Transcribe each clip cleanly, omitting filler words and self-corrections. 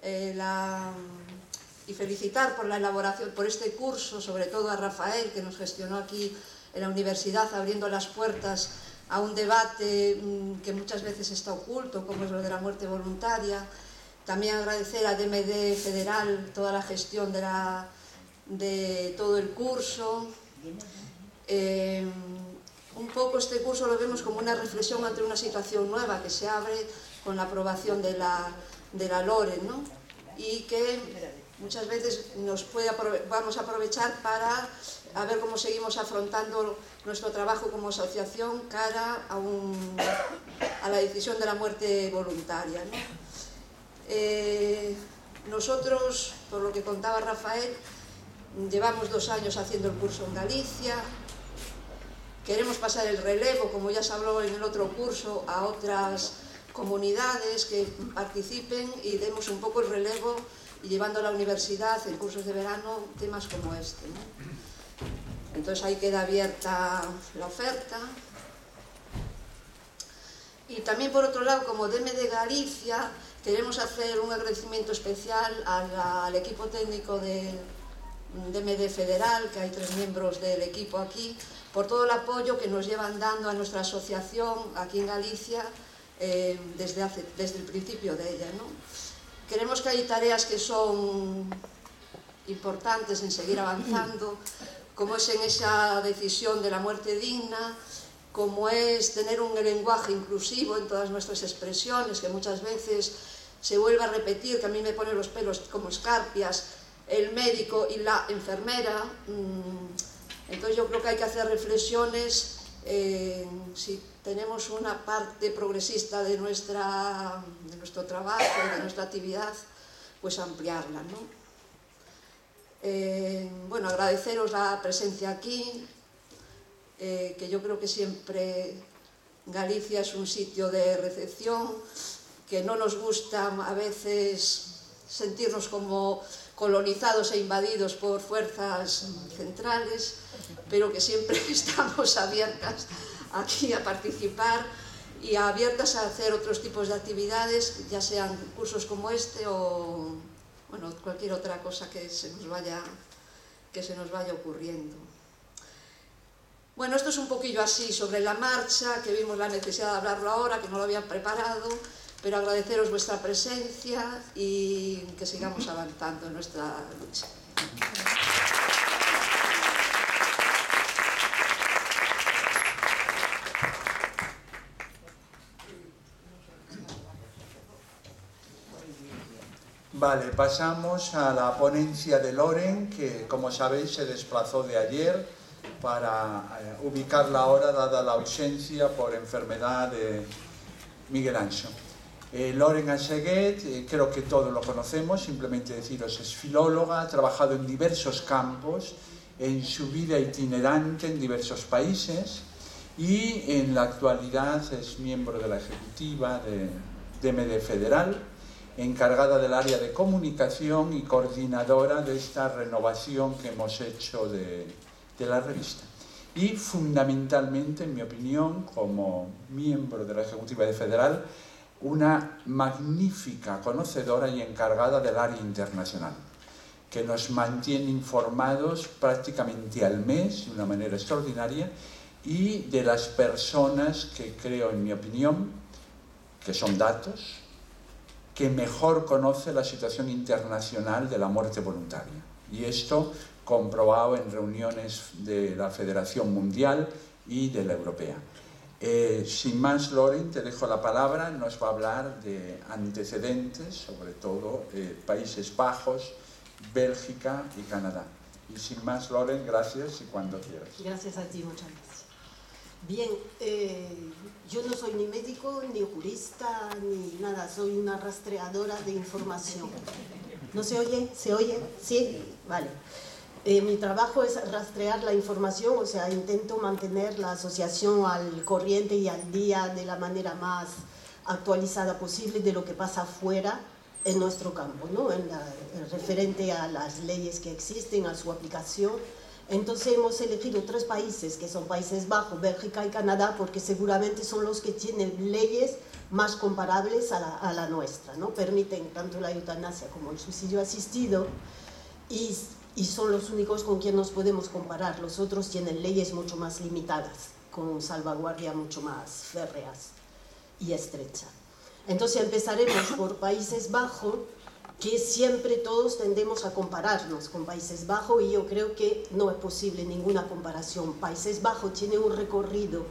y felicitar por la elaboración, por este curso, sobre todo a Rafael, que nos gestionó aquí en la universidad, abriendo las puertas a un debate que muchas veces está oculto, como es lo de la muerte voluntaria. También agradecer a DMD Federal toda la gestión de todo el curso. Un poco este curso lo vemos como una reflexión ante una situación nueva que se abre con la aprobación de la LORE, ¿no? Y que muchas veces vamos a aprovechar para ver cómo seguimos afrontando nuestro trabajo como asociación cara a la decisión de la muerte voluntaria, ¿no? Nosotros, por lo que contaba Rafael, llevamos 2 años haciendo el curso en Galicia. Queremos pasar el relevo, como ya se habló en el otro curso, a otras comunidades que participen y demos un poco el relevo y llevando a la universidad en cursos de verano temas como este, ¿no? Entonces ahí queda abierta la oferta. Y también por otro lado, como DMD Galicia, queremos hacer un agradecimiento especial al equipo técnico del DMD Federal, que hay 3 miembros del equipo aquí, por todo el apoyo que nos llevan dando a nuestra asociación aquí en Galicia desde el principio de ella, ¿no? Creemos que hay tareas que son importantes en seguir avanzando, como es en esa decisión de la muerte digna, como es tener un lenguaje inclusivo en todas nuestras expresiones, que muchas veces se vuelve a repetir, que a mí me pone los pelos como escarpias, el médico y la enfermera. Entonces yo creo que hay que hacer reflexiones, si tenemos una parte progresista de nuestro trabajo, de nuestra actividad, pues ampliarla, ¿no? Bueno, agradeceros la presencia aquí, que yo creo que siempre Galicia es un sitio de recepción, que no nos gusta a veces sentirnos como colonizados e invadidos por fuerzas centrales, pero que siempre estamos abiertas aquí a participar y abiertas a hacer otros tipos de actividades, ya sean cursos como este o bueno, cualquier otra cosa que se nos vaya ocurriendo. Bueno, esto es un poquillo así sobre la marcha, que vimos la necesidad de hablarlo ahora, que no lo habían preparado, pero agradeceros vuestra presencia y que sigamos avanzando en nuestra lucha. Vale, pasamos a la ponencia de Loren, que como sabéis se desplazó de ayer para ubicarla ahora, dada la ausencia por enfermedad de Miguel Anxo. Loren Aseguet, creo que todos lo conocemos, simplemente deciros, es filóloga, ha trabajado en diversos campos, en su vida itinerante en diversos países y en la actualidad es miembro de la ejecutiva de DMD Federal, encargada del área de comunicación y coordinadora de esta renovación que hemos hecho de la revista. Y fundamentalmente, en mi opinión, como miembro de la ejecutiva de Federal, una magnífica conocedora y encargada del área internacional, que nos mantiene informados prácticamente al mes, de una manera extraordinaria, y de las personas que creo, en mi opinión, que son datos, que mejor conoce la situación internacional de la muerte voluntaria. Y esto comprobado en reuniones de la Federación Mundial y de la Europea. Sin más, Loren, te dejo la palabra, nos va a hablar de antecedentes, sobre todo Países Bajos, Bélgica y Canadá. Y sin más, Loren, gracias y cuando quieras. Gracias a ti, muchas gracias. Bien, yo no soy ni médico, ni jurista, ni nada, soy una rastreadora de información. ¿No se oye? ¿Se oye? ¿Sí? Vale. Mi trabajo es rastrear la información, o sea, intento mantener la asociación al corriente y al día de la manera más actualizada posible de lo que pasa afuera en nuestro campo, ¿no? Referente a las leyes que existen, a su aplicación. Entonces hemos elegido 3 países, que son Países Bajos, Bélgica y Canadá, porque seguramente son los que tienen leyes más comparables a la nuestra, ¿no? Permiten tanto la eutanasia como el suicidio asistido y son los únicos con quien nos podemos comparar. Los otros tienen leyes mucho más limitadas, con salvaguardia mucho más férreas y estrechas. Entonces empezaremos por Países Bajos, que siempre todos tendemos a compararnos con Países Bajos, y yo creo que no es posible ninguna comparación. Países Bajos tiene un recorrido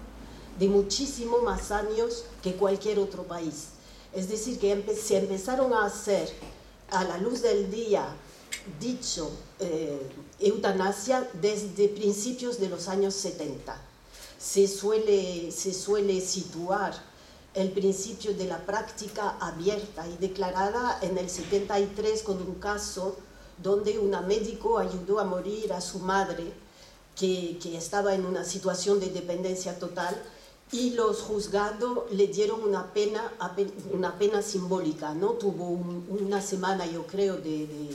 de muchísimo más años que cualquier otro país. Es decir, que se empezaron a hacer a la luz del día dicho eutanasia desde principios de los años 70. Se suele situar el principio de la práctica abierta y declarada en el 73 con un caso donde una médico ayudó a morir a su madre que estaba en una situación de dependencia total, y los juzgados le dieron una pena simbólica, ¿no? Tuvo una semana, yo creo, de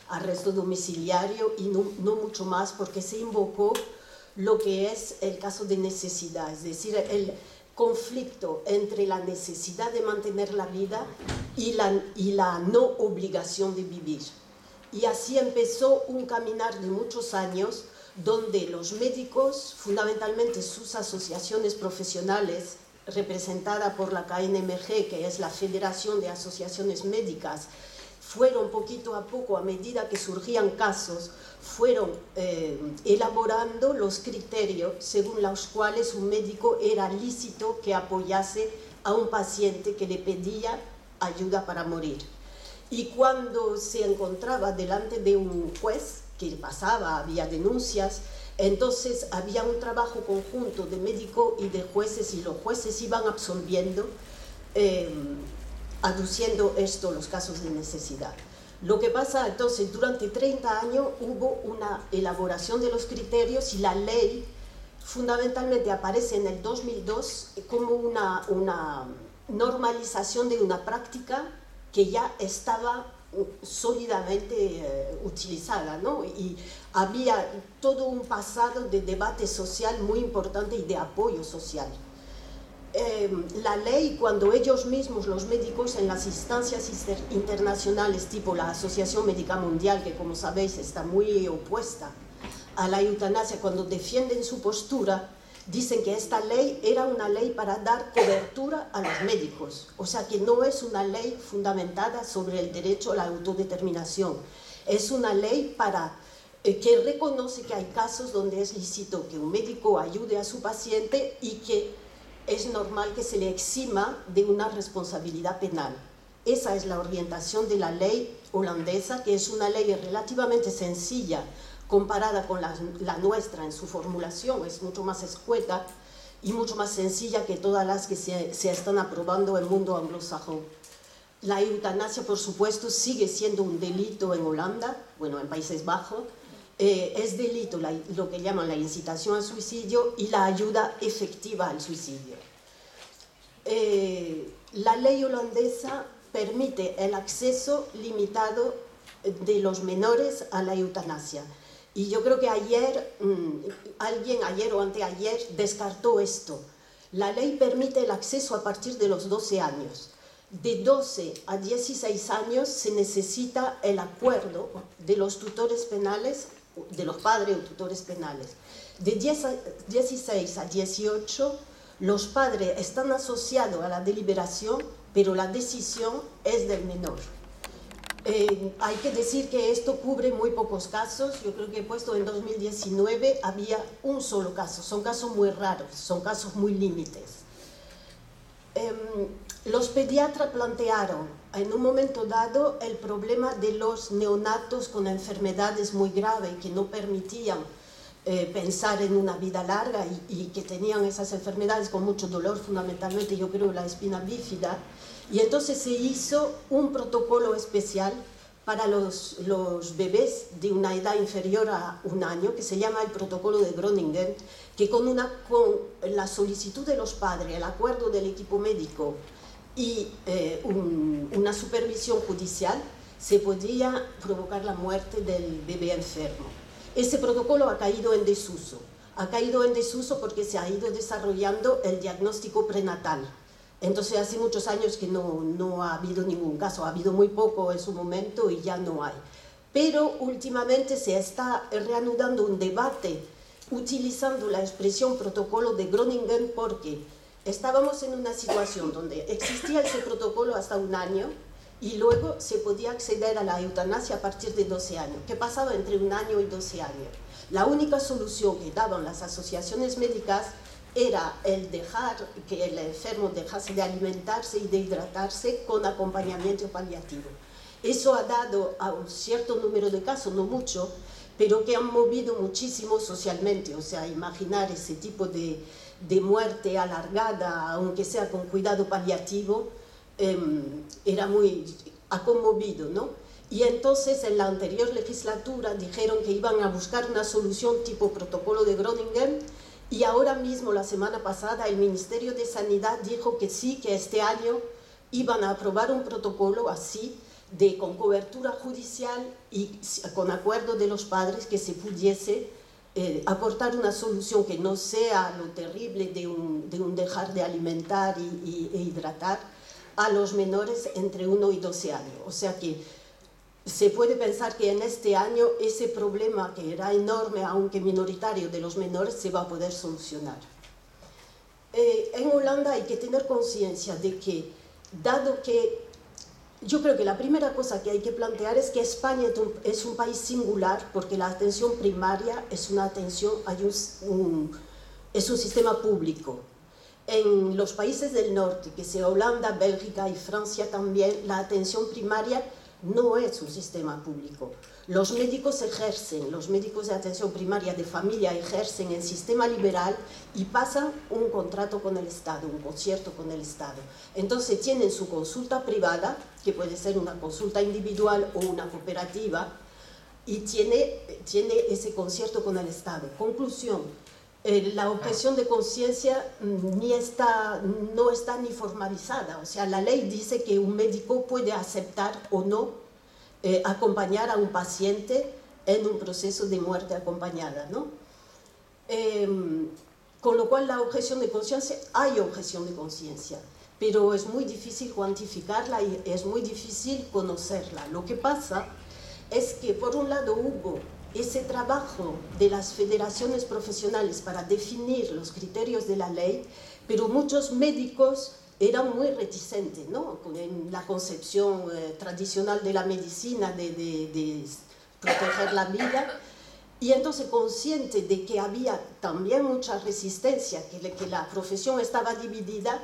arresto domiciliario y no mucho más, porque se invocó lo que es el caso de necesidad, es decir, el conflicto entre la necesidad de mantener la vida y la no obligación de vivir. Y así empezó un caminar de muchos años donde los médicos, fundamentalmente sus asociaciones profesionales, representada por la KNMG, que es la Federación de Asociaciones Médicas, fueron poquito a poco, a medida que surgían casos, fueron elaborando los criterios según los cuales un médico era lícito que apoyase a un paciente que le pedía ayuda para morir. Y cuando se encontraba delante de un juez, que pasaba, había denuncias, entonces había un trabajo conjunto de médico y de jueces, y los jueces iban absolviendo, aduciendo los casos de necesidad. Lo que pasa entonces, durante 30 años hubo una elaboración de los criterios, y la ley fundamentalmente aparece en el 2002 como una normalización de una práctica que ya estaba sólidamente utilizada, ¿no? Y había todo un pasado de debate social muy importante y de apoyo social. La ley, cuando ellos mismos, los médicos, en las instancias internacionales tipo la Asociación Médica Mundial, que como sabéis está muy opuesta a la eutanasia, cuando defienden su postura, dicen que esta ley era una ley para dar cobertura a los médicos, o sea que no es una ley fundamentada sobre el derecho a la autodeterminación, es una ley que reconoce que hay casos donde es lícito que un médico ayude a su paciente y que es normal que se le exima de una responsabilidad penal. Esa es la orientación de la ley holandesa, que es una ley relativamente sencilla comparada con la nuestra en su formulación, es mucho más escueta y mucho más sencilla que todas las que se están aprobando en el mundo anglosajón. La eutanasia, por supuesto, sigue siendo un delito en Holanda, bueno, en Países Bajos. Es delito lo que llaman la incitación al suicidio y la ayuda efectiva al suicidio. La ley holandesa permite el acceso limitado de los menores a la eutanasia. Y yo creo que ayer o anteayer, descartó esto. La ley permite el acceso a partir de los 12 años. De 12 a 16 años se necesita el acuerdo de los tutores penales, de los padres o tutores penales. De 16 a 18, los padres están asociados a la deliberación, pero la decisión es del menor. Hay que decir que esto cubre muy pocos casos. Yo creo que he puesto en 2019 había un solo caso. Son casos muy raros, son casos muy límites. Los pediatras plantearon en un momento dado el problema de los neonatos con enfermedades muy graves que no permitían pensar en una vida larga y que tenían esas enfermedades con mucho dolor, fundamentalmente yo creo la espina bífida. Y entonces se hizo un protocolo especial para los bebés de una edad inferior a un año, que se llama el protocolo de Groningen, que con la solicitud de los padres, el acuerdo del equipo médico y una supervisión judicial, se podía provocar la muerte del bebé enfermo. Ese protocolo ha caído en desuso. Ha caído en desuso porque se ha ido desarrollando el diagnóstico prenatal. Entonces hace muchos años que no ha habido ningún caso, ha habido muy poco en su momento y ya no hay. Pero últimamente se está reanudando un debate utilizando la expresión protocolo de Groningen porque estábamos en una situación donde existía ese protocolo hasta un año y luego se podía acceder a la eutanasia a partir de 12 años. ¿Qué pasaba entre un año y 12 años? La única solución que daban las asociaciones médicas era el dejar que el enfermo dejase de alimentarse y de hidratarse con acompañamiento paliativo. Eso ha dado a un cierto número de casos, no mucho, pero que han movido muchísimo socialmente. O sea, imaginar ese tipo de muerte alargada, aunque sea con cuidado paliativo, ha conmovido, ¿no? Y entonces en la anterior legislatura dijeron que iban a buscar una solución tipo protocolo de Groningen. Y ahora mismo, la semana pasada, el Ministerio de Sanidad dijo que sí, que este año iban a aprobar un protocolo así, con cobertura judicial y con acuerdo de los padres que se pudiese aportar una solución que no sea lo terrible de un dejar de alimentar e hidratar a los menores entre 1 y 12 años. O sea que se puede pensar que en este año ese problema, que era enorme, aunque minoritario, de los menores, se va a poder solucionar. En Holanda hay que tener conciencia de que, dado que, yo creo que la primera cosa que hay que plantear es que España es un país singular, porque la atención primaria es una atención, es un sistema público. En los países del norte, que sea Holanda, Bélgica y Francia también, la atención primaria no es un sistema público. Los médicos ejercen, los médicos de atención primaria de familia ejercen el sistema liberal y pasan un contrato con el Estado, un concierto con el Estado. Entonces tienen su consulta privada, que puede ser una consulta individual o una cooperativa, y tiene ese concierto con el Estado. Conclusión, la objeción de conciencia no está ni formalizada. O sea, la ley dice que un médico puede aceptar o no acompañar a un paciente en un proceso de muerte acompañada, ¿no? Con lo cual, la objeción de conciencia, hay objeción de conciencia, pero es muy difícil cuantificarla y es muy difícil conocerla. Lo que pasa es que, por un lado, hubo ese trabajo de las federaciones profesionales para definir los criterios de la ley, pero muchos médicos eran muy reticentes, ¿no? En la concepción tradicional de la medicina, de proteger la vida, y entonces consciente de que había también mucha resistencia, que la profesión estaba dividida,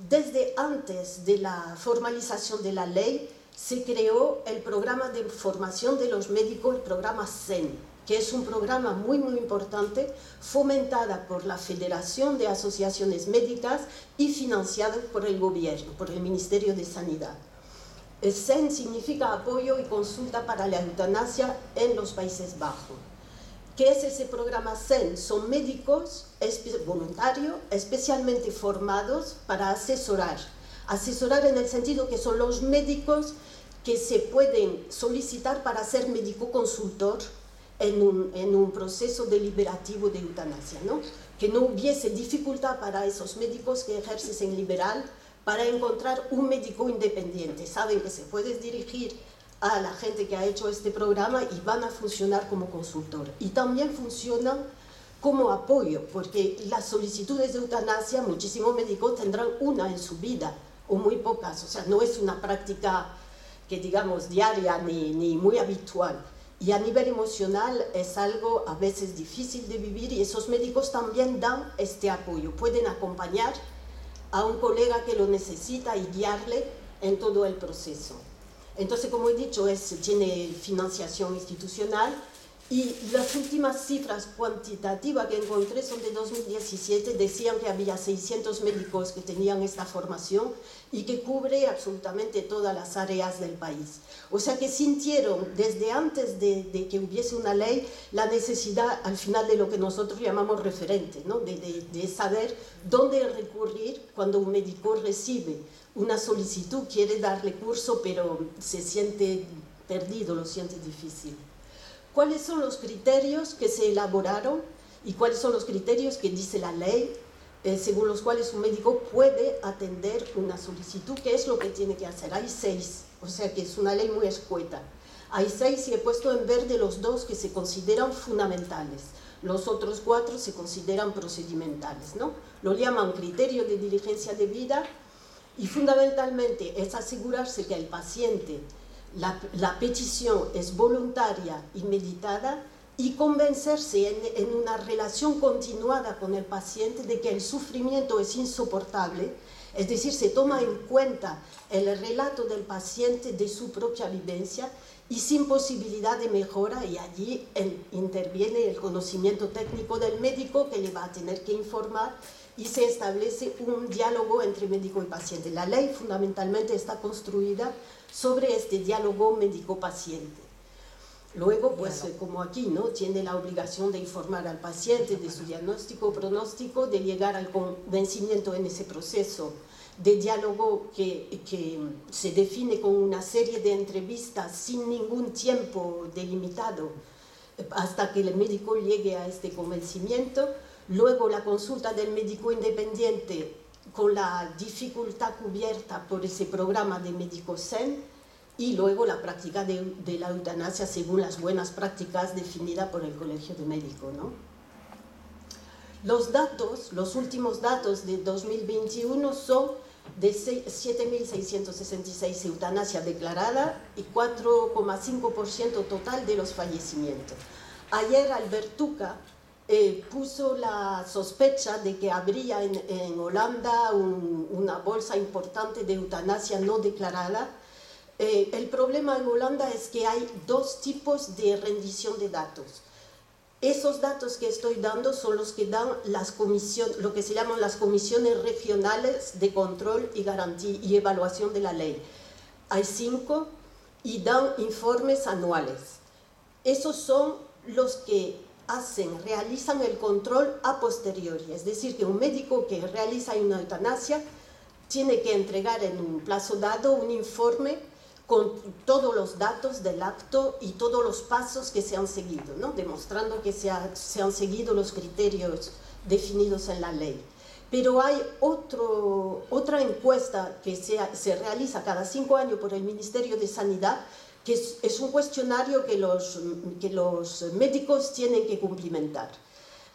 desde antes de la formalización de la ley, se creó el programa de formación de los médicos, el programa SEN, que es un programa muy, muy importante, fomentada por la Federación de Asociaciones Médicas y financiado por el gobierno, por el Ministerio de Sanidad. El SEN significa apoyo y consulta para la eutanasia en los Países Bajos. ¿Qué es ese programa SEN? Son médicos voluntarios especialmente formados para asesorar. Asesorar en el sentido que son los médicos que se pueden solicitar para ser médico consultor en un proceso deliberativo de eutanasia, ¿no? Que no hubiese dificultad para esos médicos que ejercen en liberal para encontrar un médico independiente. Saben que se puede dirigir a la gente que ha hecho este programa y van a funcionar como consultor. Y también funcionan como apoyo, porque las solicitudes de eutanasia, muchísimos médicos tendrán una en su vida, o muy pocas. O sea, no es una práctica que digamos diaria ni muy habitual. Y a nivel emocional es algo a veces difícil de vivir y esos médicos también dan este apoyo. Pueden acompañar a un colega que lo necesita y guiarle en todo el proceso. Entonces, como he dicho, tiene financiación institucional y las últimas cifras cuantitativas que encontré son de 2017, decían que había 600 médicos que tenían esta formación y que cubre absolutamente todas las áreas del país. O sea que sintieron desde antes de que hubiese una ley la necesidad al final de lo que nosotros llamamos referente, ¿no? de saber dónde recurrir cuando un médico recibe una solicitud, quiere darle curso, pero se siente perdido, lo siente difícil. ¿Cuáles son los criterios que se elaboraron y cuáles son los criterios que dice la ley según los cuales un médico puede atender una solicitud, que es lo que tiene que hacer. Hay 6, o sea que es una ley muy escueta. Hay 6 y he puesto en verde los 2 que se consideran fundamentales. Los otros 4 se consideran procedimentales, ¿no? Lo llaman criterio de diligencia debida y fundamentalmente es asegurarse que el paciente, la petición es voluntaria y meditada y convencerse en una relación continuada con el paciente de que el sufrimiento es insoportable, es decir, se toma en cuenta el relato del paciente de su propia vivencia y sin posibilidad de mejora, y allí interviene el conocimiento técnico del médico que le va a tener que informar y se establece un diálogo entre médico y paciente. La ley fundamentalmente está construida sobre este diálogo médico-paciente. Luego, pues como aquí, ¿no? Tiene la obligación de informar al paciente de su diagnóstico o pronóstico, de llegar al convencimiento en ese proceso de diálogo que se define con una serie de entrevistas sin ningún tiempo delimitado hasta que el médico llegue a este convencimiento. Luego la consulta del médico independiente con la dificultad cubierta por ese programa de médico SEN, y luego la práctica de la eutanasia según las buenas prácticas definidas por el Colegio de Médicos, ¿no? Los datos, los últimos datos de 2021 son de 7.666 eutanasias declaradas y 4,5% total de los fallecimientos. Ayer Albertuca puso la sospecha de que habría en Holanda una bolsa importante de eutanasia no declarada. El problema en Holanda es que hay 2 tipos de rendición de datos. Esos datos que estoy dando son los que dan las comisiones, lo que se llaman las comisiones regionales de control y garantía y evaluación de la ley. Hay 5 y dan informes anuales. Esos son los que realizan el control a posteriori, es decir, que un médico que realiza una eutanasia tiene que entregar en un plazo dado un informe con todos los datos del acto y todos los pasos que se han seguido, ¿no? Demostrando que se han seguido los criterios definidos en la ley. Pero hay otra encuesta que se realiza cada 5 años por el Ministerio de Sanidad, que es un cuestionario que los médicos tienen que cumplimentar.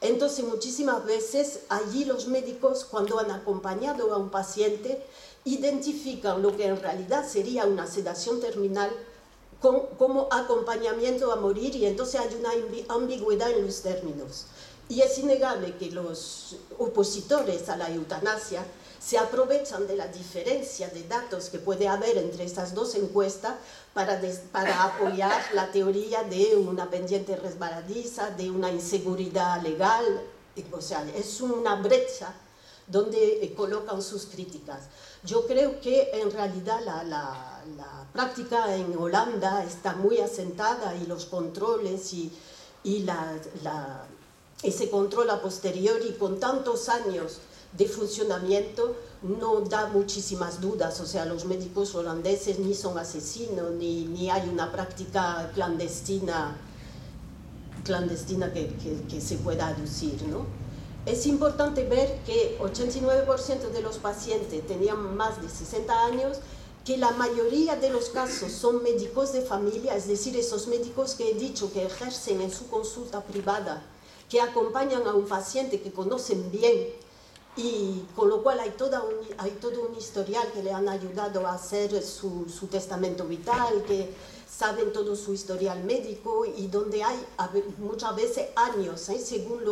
Entonces, muchísimas veces allí los médicos, cuando han acompañado a un paciente, identifican lo que en realidad sería una sedación terminal como acompañamiento a morir, y entonces hay una ambigüedad en los términos. Y es innegable que los opositores a la eutanasia se aprovechan de la diferencia de datos que puede haber entre estas 2 encuestas para apoyar la teoría de una pendiente resbaladiza, de una inseguridad legal. O sea, es una brecha donde colocan sus críticas. Yo creo que en realidad la práctica en Holanda está muy asentada, y los controles y ese control a posteriori con tantos años de funcionamiento no da muchísimas dudas. O sea, los médicos holandeses ni son asesinos, ni hay una práctica clandestina que se pueda aducir, ¿no? Es importante ver que 89% de los pacientes tenían más de 60 años, que la mayoría de los casos son médicos de familia, es decir, esos médicos que he dicho que ejercen en su consulta privada, que acompañan a un paciente que conocen bien, y con lo cual hay todo un historial que le han ayudado a hacer su testamento vital, que saben todo su historial médico, y donde hay muchas veces años, según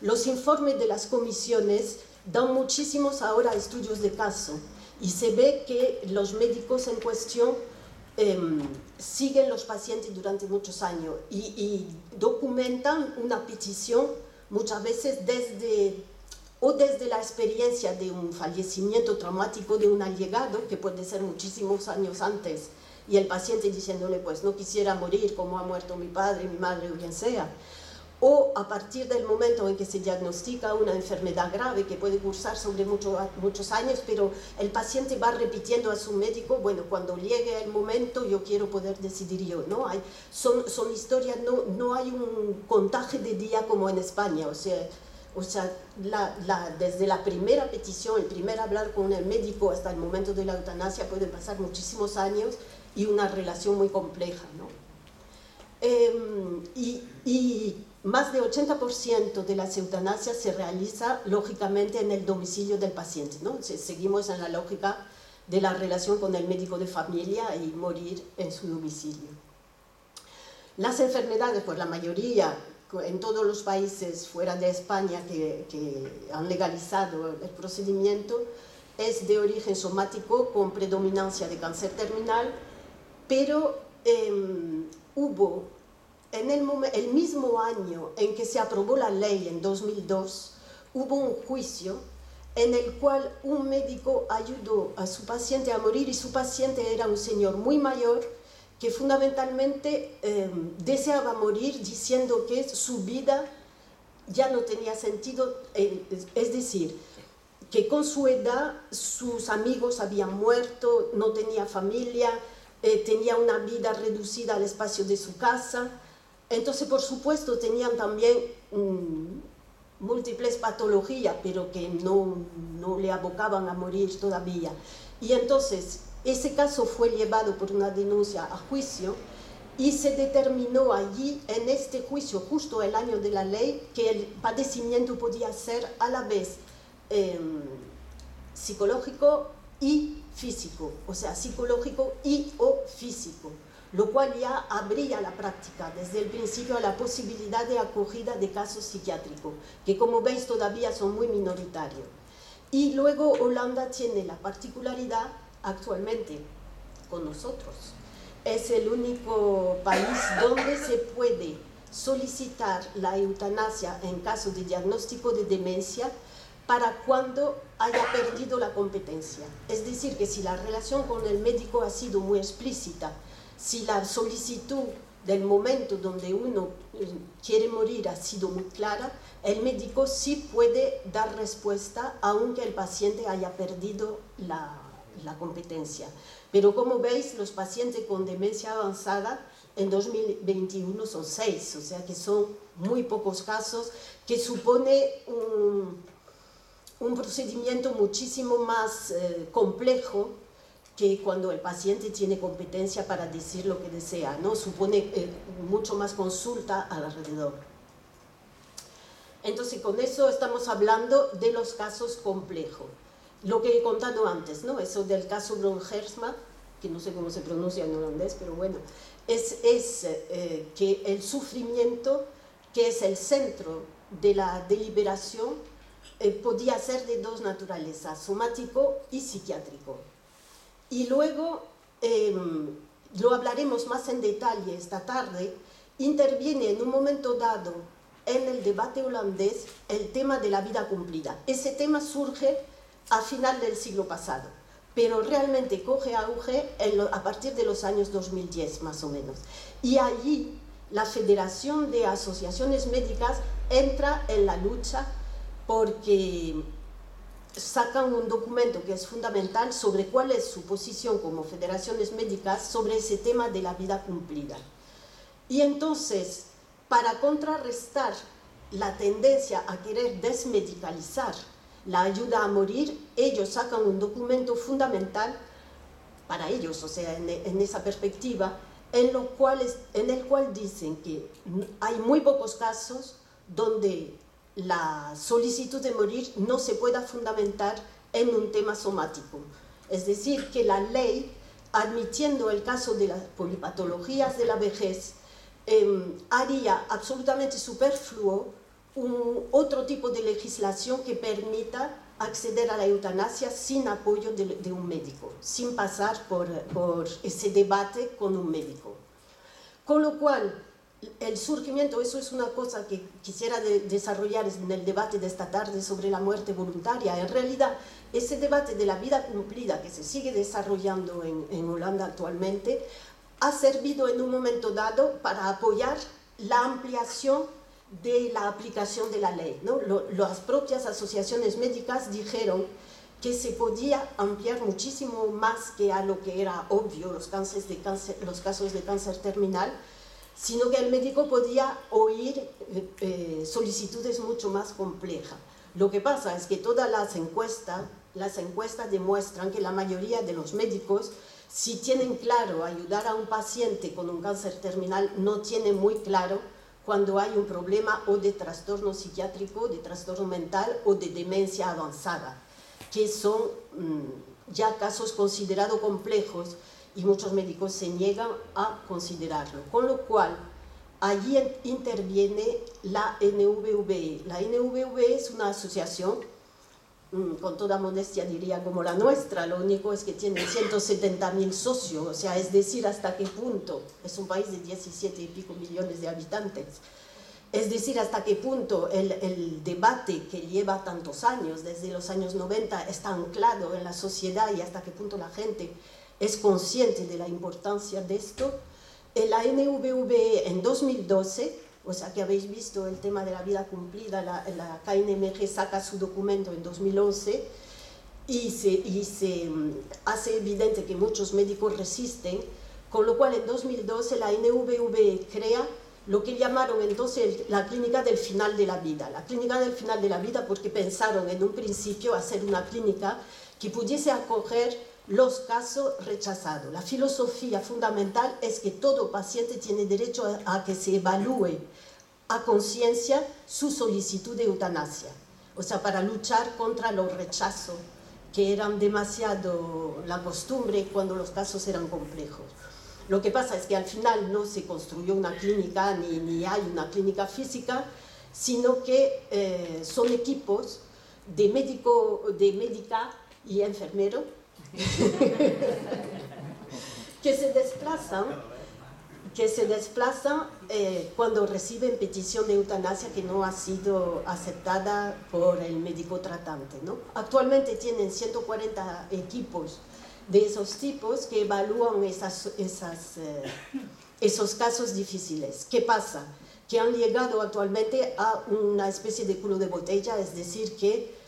los informes de las comisiones, dan muchísimos ahora estudios de caso, y se ve que los médicos en cuestión siguen los pacientes durante muchos años y documentan una petición muchas veces desde la experiencia de un fallecimiento traumático de un allegado, que puede ser muchísimos años antes, y el paciente diciéndole, pues no quisiera morir como ha muerto mi padre, mi madre o quien sea, o a partir del momento en que se diagnostica una enfermedad grave que puede cursar sobre muchos años, pero el paciente va repitiendo a su médico, bueno, cuando llegue el momento yo quiero poder decidir yo, ¿no? Son historias, no hay un contaje de día como en España, o sea, O sea, desde la primera petición, el primer hablar con el médico hasta el momento de la eutanasia pueden pasar muchísimos años y una relación muy compleja, ¿no? Y más de 80% de las eutanasias se realiza lógicamente en el domicilio del paciente, ¿no? Seguimos en la lógica de la relación con el médico de familia y morir en su domicilio. Las enfermedades, pues la mayoría en todos los países fuera de España que han legalizado el procedimiento, es de origen somático con predominancia de cáncer terminal, pero hubo en el mismo año en que se aprobó la ley, en 2002, hubo un juicio en el cual un médico ayudó a su paciente a morir, y su paciente era un señor muy mayor que fundamentalmente deseaba morir diciendo que su vida ya no tenía sentido, es decir, que con su edad sus amigos habían muerto, no tenía familia, tenía una vida reducida al espacio de su casa. Entonces, por supuesto, tenían también múltiples patologías, pero que no le abocaban a morir todavía. Y entonces, ese caso fue llevado por una denuncia a juicio y se determinó allí, en este juicio, justo el año de la ley, que el padecimiento podía ser a la vez psicológico y físico, o sea, psicológico y o físico, lo cual ya abría la práctica desde el principio a la posibilidad de acogida de casos psiquiátricos, que como veis todavía son muy minoritarios. Y luego Holanda tiene la particularidad actualmente con nosotros. Es el único país donde se puede solicitar la eutanasia en caso de diagnóstico de demencia para cuando haya perdido la competencia. Es decir, que si la relación con el médico ha sido muy explícita, si la solicitud del momento donde uno quiere morir ha sido muy clara, el médico sí puede dar respuesta aunque el paciente haya perdido la competencia. Pero como veis, los pacientes con demencia avanzada en 2021 son 6, o sea que son muy pocos casos, que supone un procedimiento muchísimo más complejo que cuando el paciente tiene competencia para decir lo que desea, ¿no? Supone mucho más consulta alrededor. Entonces, con eso estamos hablando de los casos complejos. Lo que he contado antes, ¿no? Eso del caso Bronjersma, que no sé cómo se pronuncia en holandés, pero bueno, es que el sufrimiento, que es el centro de la deliberación, podía ser de dos naturalezas, somático y psiquiátrico. Y luego, lo hablaremos más en detalle esta tarde, interviene en un momento dado en el debate holandés el tema de la vida cumplida. Ese tema surge a final del siglo pasado, pero realmente coge auge a partir de los años 2010 más o menos. Y allí la Federación de Asociaciones Médicas entra en la lucha porque sacan un documento que es fundamental sobre cuál es su posición como federaciones médicas sobre ese tema de la vida cumplida. Y entonces, para contrarrestar la tendencia a querer desmedicalizar la ayuda a morir, ellos sacan un documento fundamental para ellos, o sea, en esa perspectiva, en el cual dicen que hay muy pocos casos donde la solicitud de morir no se pueda fundamentar en un tema somático. Es decir, que la ley, admitiendo el caso de las polipatologías de la vejez, haría absolutamente superfluo otro tipo de legislación que permita acceder a la eutanasia sin apoyo de un médico, sin pasar por ese debate con un médico. Con lo cual, el surgimiento, eso es una cosa que quisiera desarrollar en el debate de esta tarde sobre la muerte voluntaria. En realidad, ese debate de la vida cumplida que se sigue desarrollando en Holanda actualmente ha servido en un momento dado para apoyar la ampliación de la aplicación de la ley, ¿no? Las propias asociaciones médicas dijeron que se podía ampliar muchísimo más que a lo que era obvio, los casos de cáncer terminal, sino que el médico podía oír solicitudes mucho más complejas. Lo que pasa es que todas las encuestas demuestran que la mayoría de los médicos, si tienen claro ayudar a un paciente con un cáncer terminal, no tienen muy claro cuando hay un problema o de trastorno psiquiátrico, de trastorno mental o de demencia avanzada, que son ya casos considerados complejos y muchos médicos se niegan a considerarlo. Con lo cual, allí interviene la NVVE. La NVVE es una asociación, con toda modestia diría como la nuestra, lo único es que tiene 170.000 socios, o sea, es decir, hasta qué punto, es un país de 17 y pico millones de habitantes, es decir, hasta qué punto el debate que lleva tantos años, desde los años 90, está anclado en la sociedad y hasta qué punto la gente es consciente de la importancia de esto. La NVVE en 2012, o sea que habéis visto el tema de la vida cumplida, la KNMG saca su documento en 2011 y se hace evidente que muchos médicos resisten, con lo cual en 2012 la NVVE crea lo que llamaron entonces la clínica del final de la vida. La clínica del final de la vida porque pensaron en un principio hacer una clínica que pudiese acoger los casos rechazados. La filosofía fundamental es que todo paciente tiene derecho a que se evalúe a conciencia su solicitud de eutanasia, o sea, para luchar contra los rechazos que eran demasiado la costumbre cuando los casos eran complejos. Lo que pasa es que al final no se construyó una clínica ni hay una clínica física, sino que son equipos de médica y enfermero que se desplazan cuando reciben petición de eutanasia que no ha sido aceptada por el médico tratante, ¿no? Actualmente tienen 140 equipos de esos tipos que evalúan esos casos difíciles. ¿Qué pasa? Que han llegado actualmente a una especie de culo de botella, es decir, que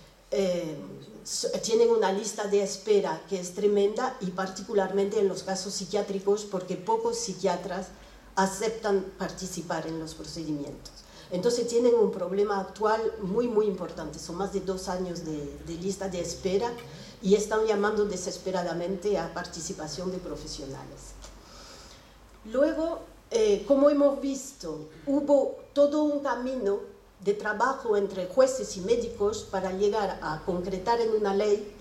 tienen una lista de espera que es tremenda y particularmente en los casos psiquiátricos porque pocos psiquiatras aceptan participar en los procedimientos. Entonces tienen un problema actual muy importante, son más de 2 años de lista de espera y están llamando desesperadamente a participación de profesionales. Luego, como hemos visto, hubo todo un camino de trabajo entre jueces y médicos para llegar a concretar en una ley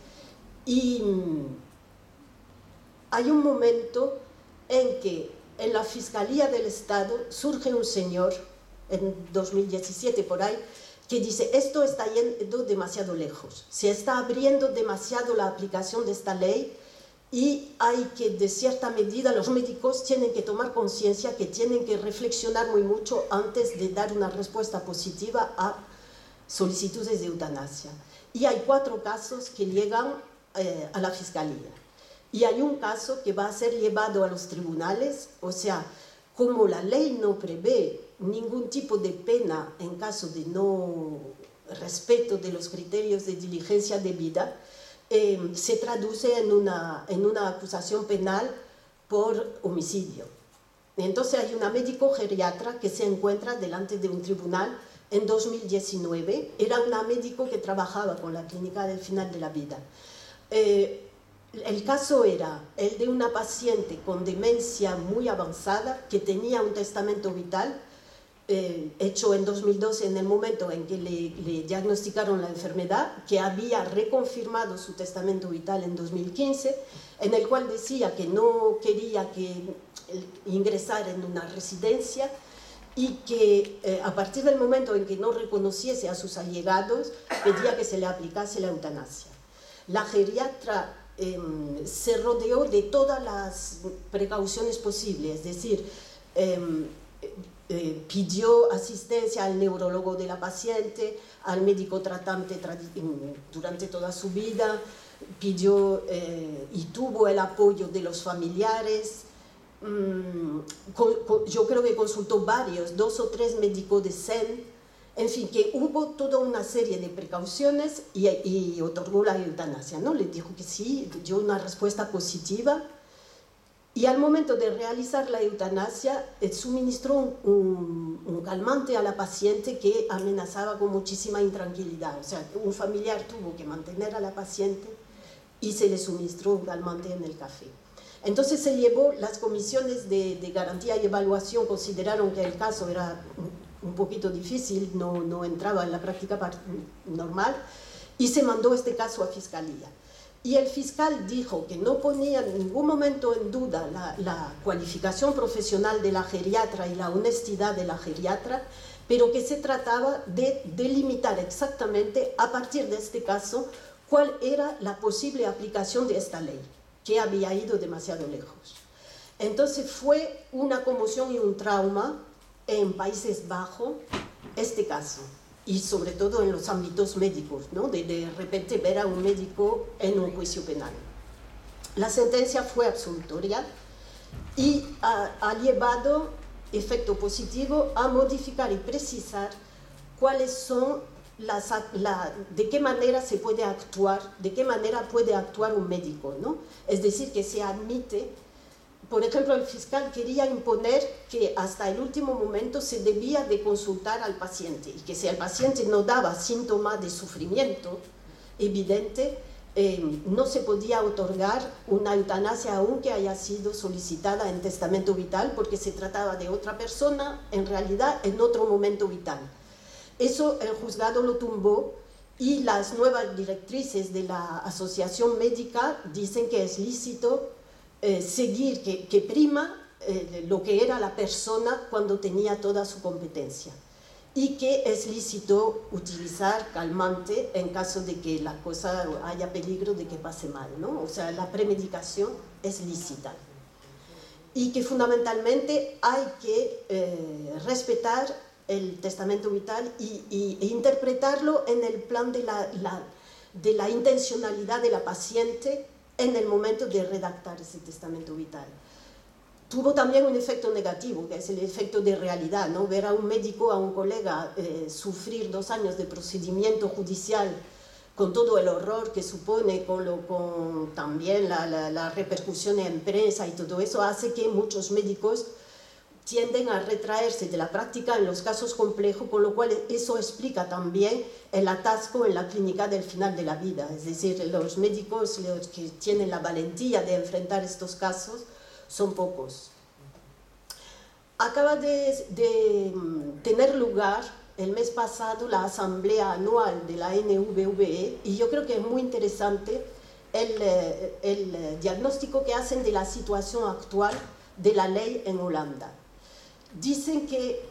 y hay un momento en que en la Fiscalía del Estado surge un señor, en 2017 por ahí, que dice esto está yendo demasiado lejos, se está abriendo demasiado la aplicación de esta ley y hay que, de cierta medida, los médicos tienen que tomar conciencia que tienen que reflexionar muy mucho antes de dar una respuesta positiva a solicitudes de eutanasia. Y hay 4 casos que llegan a la Fiscalía. Y hay un caso que va a ser llevado a los tribunales, o sea, como la ley no prevé ningún tipo de pena en caso de no respeto de los criterios de diligencia debida, se traduce en una acusación penal por homicidio. Entonces hay una médico geriatra que se encuentra delante de un tribunal en 2019, era una médico que trabajaba con la clínica del final de la vida. El caso era el de una paciente con demencia muy avanzada que tenía un testamento vital hecho en 2012 en el momento en que le diagnosticaron la enfermedad, que había reconfirmado su testamento vital en 2015, en el cual decía que no quería que ingresara en una residencia y que a partir del momento en que no reconociese a sus allegados, pedía que se le aplicase la eutanasia. La geriatra se rodeó de todas las precauciones posibles, es decir, pidió asistencia al neurólogo de la paciente, al médico tratante durante toda su vida, pidió y tuvo el apoyo de los familiares. Yo creo que consultó varios, 2 o 3 médicos de SEN, en fin, que hubo toda una serie de precauciones y otorgó la eutanasia, ¿no? Le dijo que sí, dio una respuesta positiva Y al momento de realizar la eutanasia, suministró un calmante a la paciente que amenazaba con muchísima intranquilidad. O sea, un familiar tuvo que mantener a la paciente y se le suministró un calmante en el café. Entonces se llevó, las comisiones de garantía y evaluación consideraron que el caso era un poquito difícil, no entraba en la práctica normal, y se mandó este caso a Fiscalía. Y el fiscal dijo que no ponía en ningún momento en duda la cualificación profesional de la geriatra y la honestidad de la geriatra, pero que se trataba de delimitar exactamente, a partir de este caso, cuál era la posible aplicación de esta ley, que había ido demasiado lejos. Entonces fue una conmoción y un trauma en Países Bajos este caso, y sobre todo en los ámbitos médicos, ¿no? De repente ver a un médico en un juicio penal. La sentencia fue absolutoria y ha llevado efecto positivo a modificar y precisar cuáles son de qué manera se puede actuar, de qué manera puede actuar un médico, ¿no? Es decir, que se admite. Por ejemplo, el fiscal quería imponer que hasta el último momento se debía de consultar al paciente y que si el paciente no daba síntomas de sufrimiento evidente, no se podía otorgar una eutanasia aunque haya sido solicitada en testamento vital, porque se trataba de otra persona, en realidad en otro momento vital. Eso el juzgado lo tumbó y las nuevas directrices de la Asociación Médica dicen que es lícito seguir, que prima lo que era la persona cuando tenía toda su competencia, y que es lícito utilizar calmante en caso de que la cosa haya peligro de que pase mal, ¿no? O sea, la premedicación es lícita, y que fundamentalmente hay que respetar el testamento vital e interpretarlo en el plan de la intencionalidad de la paciente en el momento de redactar ese testamento vital. Tuvo también un efecto negativo, que es el efecto de realidad, ¿no? Ver a un médico, a un colega, sufrir 2 años de procedimiento judicial con todo el horror que supone, con también la repercusión en prensa y todo eso, hace que muchos médicos tienden a retraerse de la práctica en los casos complejos, con lo cual eso explica también el atasco en la clínica del final de la vida. Es decir, los médicos los que tienen la valentía de enfrentar estos casos son pocos. Acaba de tener lugar el mes pasado la asamblea anual de la NVVE, y yo creo que es muy interesante el diagnóstico que hacen de la situación actual de la ley en Holanda. Dicen que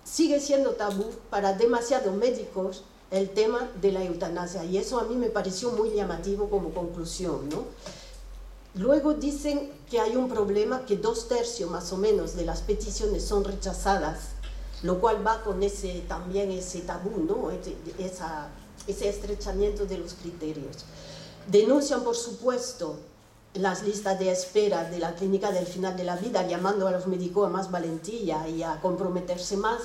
sigue siendo tabú para demasiados médicos el tema de la eutanasia, y eso a mí me pareció muy llamativo como conclusión, ¿no? Luego dicen que hay un problema, que 2/3 más o menos de las peticiones son rechazadas, lo cual va con también ese tabú, ¿no? Ese estrechamiento de los criterios. Denuncian, por supuesto, las listas de espera de la clínica del final de la vida, llamando a los médicos a más valentía y a comprometerse más.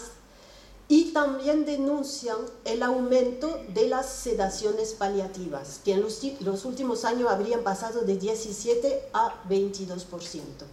Y también denuncian el aumento de las sedaciones paliativas, que en los últimos años habrían pasado de 17 a 22%.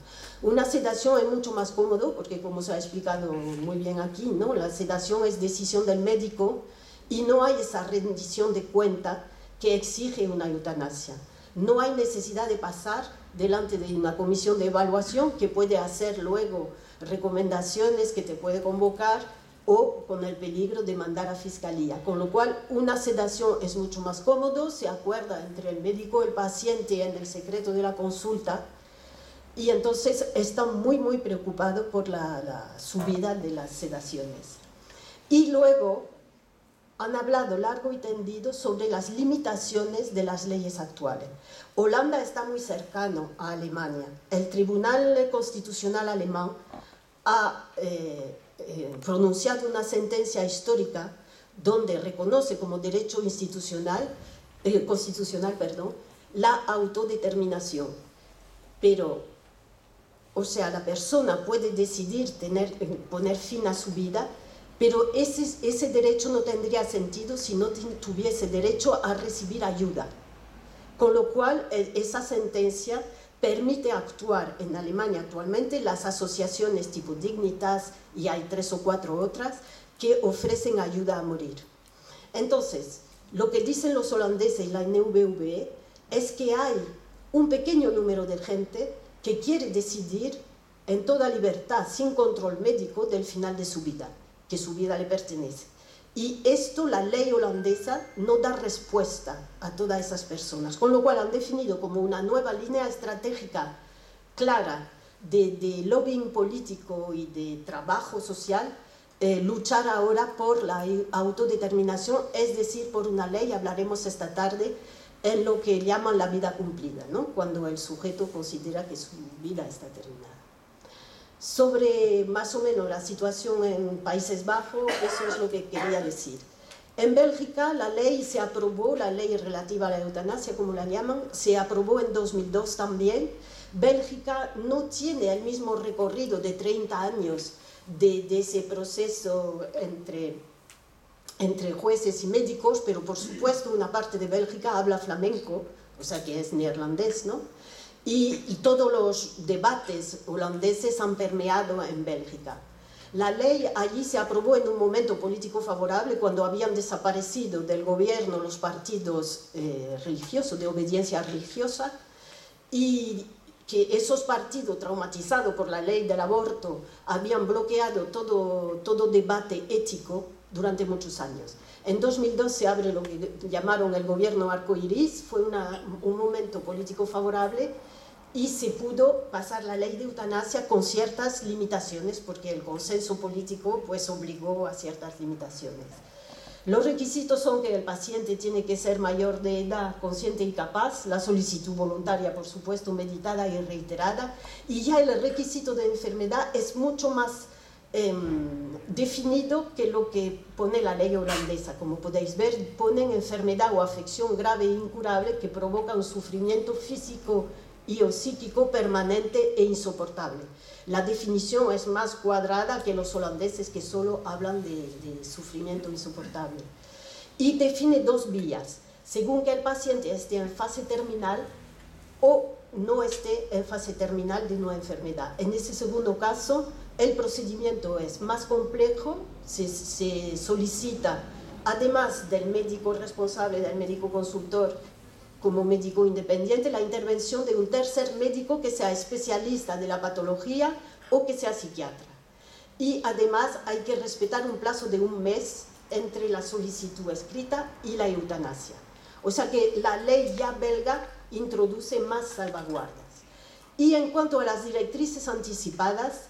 Una sedación es mucho más cómodo, porque como se ha explicado muy bien aquí, ¿no? La sedación es decisión del médico y no hay esa rendición de cuenta que exige una eutanasia. No hay necesidad de pasar delante de una comisión de evaluación que puede hacer luego recomendaciones, que te puede convocar, o con el peligro de mandar a fiscalía. Con lo cual, una sedación es mucho más cómodo, se acuerda entre el médico y el paciente en el secreto de la consulta, y entonces están muy preocupados por la subida de las sedaciones. Y luego han hablado largo y tendido sobre las limitaciones de las leyes actuales. Holanda está muy cercano a Alemania. El Tribunal Constitucional alemán ha pronunciado una sentencia histórica donde reconoce como derecho constitucional, la autodeterminación. Pero, o sea, la persona puede decidir poner fin a su vida, pero ese derecho no tendría sentido si no tuviese derecho a recibir ayuda. Con lo cual, esa sentencia permite actuar en Alemania actualmente las asociaciones tipo Dignitas, y hay 3 o 4 otras, que ofrecen ayuda a morir. Entonces, lo que dicen los holandeses y la NVVE es que hay un pequeño número de gente que quiere decidir en toda libertad, sin control médico, del final de su vida, que su vida le pertenece. Y esto, la ley holandesa, no da respuesta a todas esas personas, con lo cual han definido como una nueva línea estratégica clara de lobbying político y de trabajo social, luchar ahora por la autodeterminación, es decir, por una ley, hablaremos esta tarde, en lo que llaman la vida cumplida, ¿no? Cuando el sujeto considera que su vida está terminada. Sobre más o menos la situación en Países Bajos, eso es lo que quería decir. En Bélgica la ley se aprobó, la ley relativa a la eutanasia, como la llaman, se aprobó en 2002 también. Bélgica no tiene el mismo recorrido de 30 años de ese proceso entre jueces y médicos, pero por supuesto una parte de Bélgica habla flamenco, o sea que es neerlandés, ¿no? Y todos los debates holandeses han permeado en Bélgica. La ley allí se aprobó en un momento político favorable, cuando habían desaparecido del gobierno los partidos religiosos, de obediencia religiosa, y que esos partidos, traumatizados por la ley del aborto, habían bloqueado todo debate ético durante muchos años. En 2002 se abre lo que llamaron el gobierno arcoiris, fue un momento político favorable y se pudo pasar la ley de eutanasia con ciertas limitaciones, porque el consenso político pues obligó a ciertas limitaciones. Los requisitos son que el paciente tiene que ser mayor de edad, consciente y capaz, la solicitud voluntaria, por supuesto, meditada y reiterada, y ya el requisito de enfermedad es mucho más definido que lo que pone la ley holandesa. Como podéis ver, ponen enfermedad o afección grave e incurable que provoca un sufrimiento físico y o psíquico permanente e insoportable. La definición es más cuadrada que los holandeses, que solo hablan de sufrimiento insoportable. Y define 2 vías, según que el paciente esté en fase terminal o no esté en fase terminal de una enfermedad. En ese segundo caso, el procedimiento es más complejo, se solicita, además del médico responsable, del médico consultor, como médico independiente, la intervención de un tercer médico que sea especialista de la patología o que sea psiquiatra. Y además hay que respetar un plazo de 1 mes entre la solicitud escrita y la eutanasia. O sea que la ley ya belga introduce más salvaguardas. Y en cuanto a las directrices anticipadas,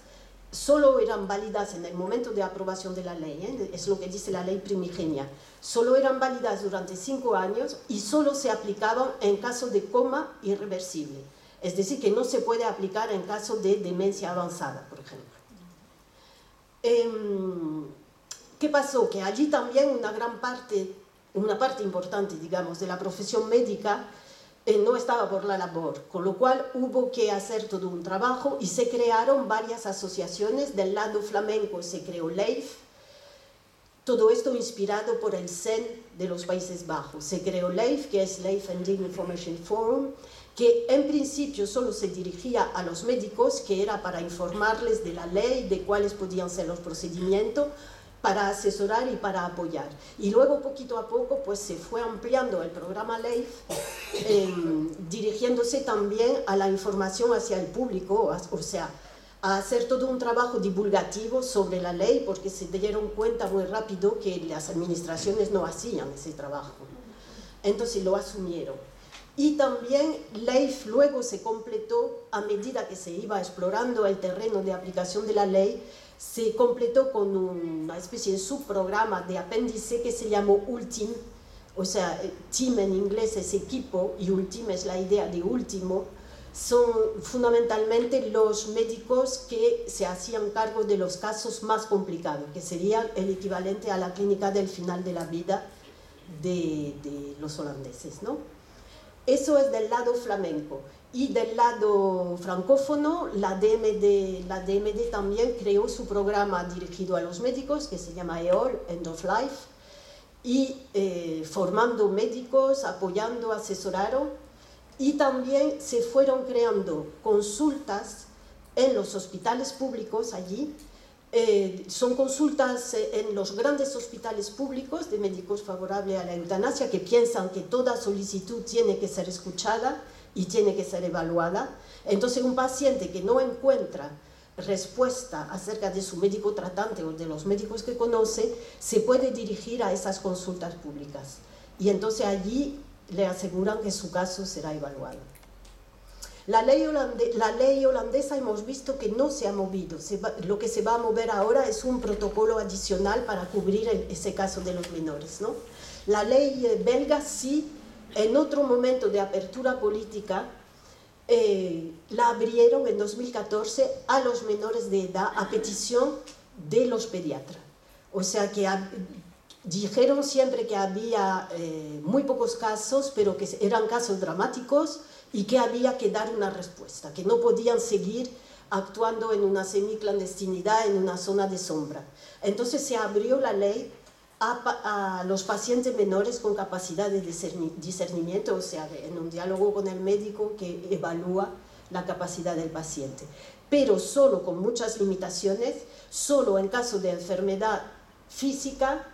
solo eran válidas en el momento de aprobación de la ley, es lo que dice la ley primigenia, solo eran válidas durante 5 años y solo se aplicaban en caso de coma irreversible, es decir, que no se puede aplicar en caso de demencia avanzada, por ejemplo. ¿Qué pasó? Que allí también una parte importante, digamos, de la profesión médica no estaba por la labor, con lo cual hubo que hacer todo un trabajo y se crearon varias asociaciones. Del lado flamenco se creó LEIF, todo esto inspirado por el CEN de los Países Bajos. Se creó LEIF, que es Life and Dignity Information Forum, que en principio solo se dirigía a los médicos, que era para informarles de la ley, de cuáles podían ser los procedimientos, para asesorar y para apoyar. Y luego, poquito a poco, pues se fue ampliando el programa LEIF, dirigiéndose también a la información hacia el público, o sea, a hacer todo un trabajo divulgativo sobre la ley, porque se dieron cuenta muy rápido que las administraciones no hacían ese trabajo. Entonces lo asumieron. Y también LEIF luego se completó, a medida que se iba explorando el terreno de aplicación de la ley, se completó con una especie de subprograma de apéndice que se llamó ULTIM, o sea, team en inglés es equipo y ULTIM es la idea de último. Son fundamentalmente los médicos que se hacían cargo de los casos más complicados, que sería el equivalente a la clínica del final de la vida de los holandeses, ¿no? Eso es del lado flamenco. Y del lado francófono, la DMD también creó su programa dirigido a los médicos, que se llama EOL, End of Life, y formando médicos, apoyando, asesoraron. Y también se fueron creando consultas en los hospitales públicos allí. Son consultas en los grandes hospitales públicos de médicos favorables a la eutanasia, que piensan que toda solicitud tiene que ser escuchada y tiene que ser evaluada. Entonces, un paciente que no encuentra respuesta acerca de su médico tratante o de los médicos que conoce, se puede dirigir a esas consultas públicas. Y entonces allí le aseguran que su caso será evaluado. La ley holandesa hemos visto que no se ha movido. Lo que se va a mover ahora es un protocolo adicional para cubrir ese caso de los menores, ¿no? La ley belga sí, en otro momento de apertura política, la abrieron en 2014 a los menores de edad a petición de los pediatras. O sea que dijeron siempre que había muy pocos casos, pero que eran casos dramáticos y que había que dar una respuesta, que no podían seguir actuando en una semiclandestinidad, en una zona de sombra. Entonces se abrió la ley a los pacientes menores con capacidad de discernimiento, o sea, en un diálogo con el médico que evalúa la capacidad del paciente. Pero solo con muchas limitaciones, solo en caso de enfermedad física,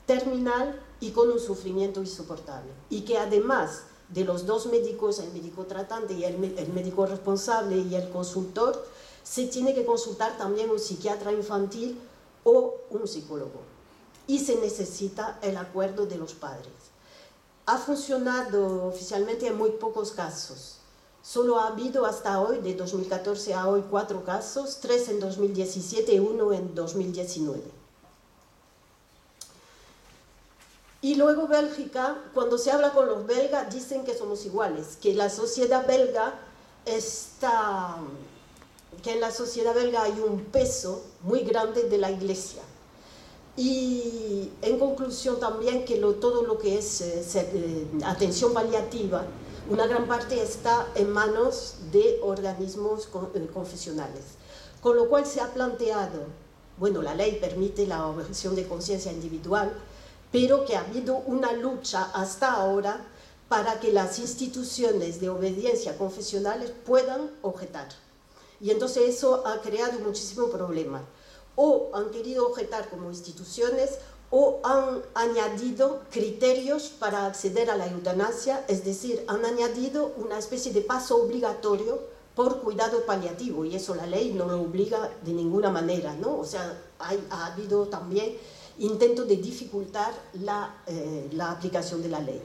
terminal y con un sufrimiento insoportable. Y que además de los dos médicos, el médico tratante y el médico responsable y el consultor, se tiene que consultar también un psiquiatra infantil o un psicólogo. Y se necesita el acuerdo de los padres. Ha funcionado oficialmente en muy pocos casos. Solo ha habido hasta hoy, de 2014 a hoy, 4 casos, 3 en 2017 y 1 en 2019. Y luego Bélgica, cuando se habla con los belgas, dicen que somos iguales, que la sociedad belga que en la sociedad belga hay un peso muy grande de la Iglesia. Y en conclusión también que todo lo que es atención paliativa, una gran parte está en manos de organismos confesionales. Con lo cual se ha planteado, bueno, la ley permite la objeción de conciencia individual, pero que ha habido una lucha hasta ahora para que las instituciones de obediencia confesionales puedan objetar. Y entonces eso ha creado muchísimo problema. O han querido objetar como instituciones o han añadido criterios para acceder a la eutanasia, es decir, han añadido una especie de paso obligatorio por cuidado paliativo, y eso la ley no lo obliga de ninguna manera, ¿no? O sea, ha habido también intento de dificultar la aplicación de la ley.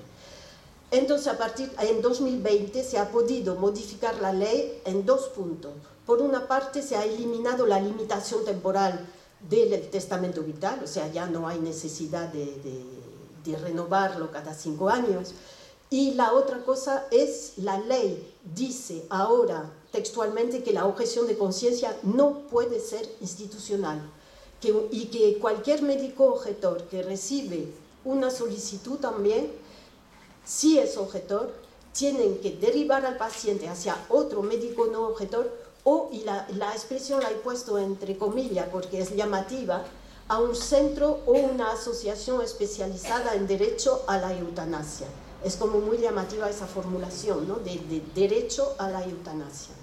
Entonces, en 2020 se ha podido modificar la ley en 2 puntos. Por una parte, se ha eliminado la limitación temporal del testamento vital, o sea, ya no hay necesidad de renovarlo cada 5 años. Y la otra cosa es, la ley dice ahora textualmente que la objeción de conciencia no puede ser institucional, y que cualquier médico objetor que recibe una solicitud también, si es objetor, tienen que derivar al paciente hacia otro médico no objetor, y la expresión la he puesto entre comillas porque es llamativa, a un centro o una asociación especializada en derecho a la eutanasia. Es como muy llamativa esa formulación, ¿no? de derecho a la eutanasia.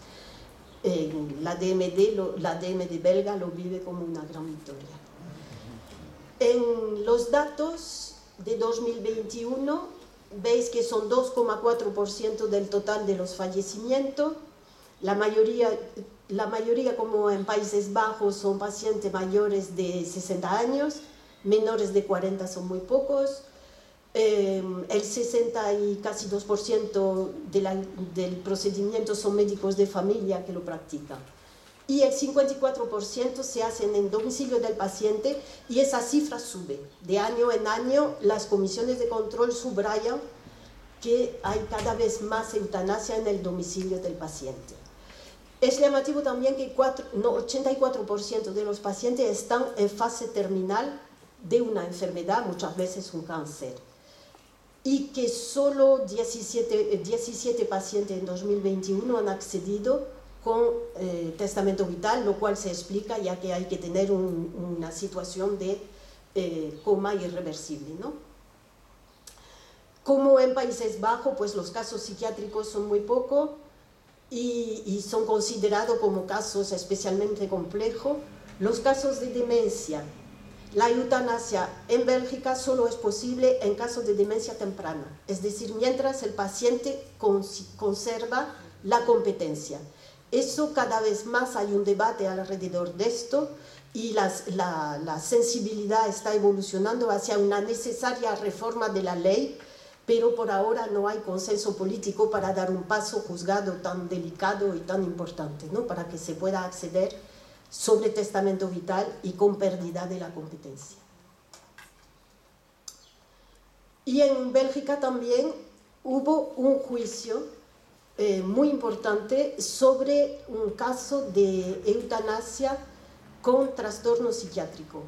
La DMD belga lo vive como una gran victoria. En los datos de 2021 veis que son 2,4% del total de los fallecimientos. La mayoría, como en Países Bajos, son pacientes mayores de 60 años, menores de 40 son muy pocos. El 60 y casi 2% del procedimiento son médicos de familia que lo practican. Y el 54% se hacen en domicilio del paciente, y esa cifra sube. De año en año, las comisiones de control subrayan que hay cada vez más eutanasia en el domicilio del paciente. Es llamativo también que 84% de los pacientes están en fase terminal de una enfermedad, muchas veces un cáncer, y que solo 17 pacientes en 2021 han accedido con testamento vital, lo cual se explica ya que hay que tener una situación de coma irreversible, ¿no? Como en Países Bajos, pues los casos psiquiátricos son muy pocos y son considerados como casos especialmente complejos. Los casos de demencia, la eutanasia en Bélgica solo es posible en casos de demencia temprana, es decir, mientras el paciente conserva la competencia. Eso cada vez más hay un debate alrededor de esto y la sensibilidad está evolucionando hacia una necesaria reforma de la ley, pero por ahora no hay consenso político para dar un paso juzgado tan delicado y tan importante, ¿no? Para que se pueda acceder sobre testamento vital y con pérdida de la competencia. Y en Bélgica también hubo un juicio muy importante sobre un caso de eutanasia con trastorno psiquiátrico.